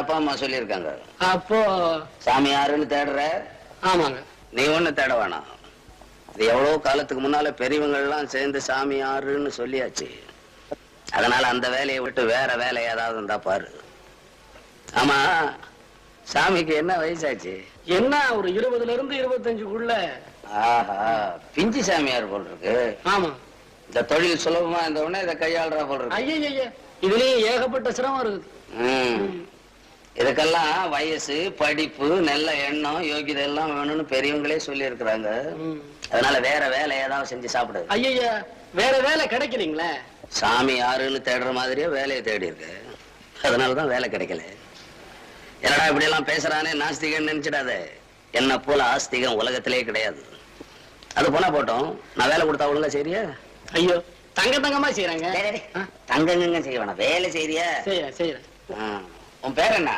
அப்பா அம்மா சொல்லியிருக்காங்க. அப்போ சாமி யாருன்னு தேடுற? ஆமாங்க. நீ ஒண்ணு தேட வேணாம். இது எவ்வளவு காலத்துக்கு முன்னால பெரியவங்க எல்லாம் சேர்ந்து சாமி யாருன்னு சொல்லியாச்சு. அதனால அந்த வேலையை விட்டு வேற வேலை ஏதாவது இருந்தா பாரு. ஆமா, சாமிக்கு என்ன வயசாச்சு? என்ன ஒரு 20ல இருந்து 25க்குள்ள. ஆஹா, பிஞ்சி சாமியார் போல் இருக்கு. ஆமா, இந்த தொழில் சுலபமா இருந்த உடனே இதை கையாளுறா போல் இருக்கு. ஐயா இதுலயும் ஏகப்பட்ட சிரமம் இருக்குது. இதுக்கெல்லாம் வயசு, படிப்பு, நல்ல எண்ணம், யோகிதை எல்லாம் வேணும்னு பெரியவங்களே சொல்லி இருக்கிறாங்க. அதனால வேற வேலை ஏதாவது செஞ்சு சாப்பிடு. ஐயா வேற வேலை கிடைக்கிறீங்களா? சாமி யாருன்னு தேடுற மாதிரியே வேலையை தேடி இருக்கு. அதனாலதான் வேலை கிடைக்கல. என்னடா இப்படி எல்லாம் பேசுறானே நாஸ்திகன் நினைச்சிடாத. என்ன போல ஆஸ்திகம் உலகத்திலே கிடையாது. அது போனா போட்டோம், நான் வேலை கொடுத்தா ஒழுங்கா சரியா? ஐயோ, தங்கமா செய்யறாங்க. தங்கங்க செய்ய வேணாம், வேலை செய்யறியா? செய்யறேன். உன் பேர் என்ன?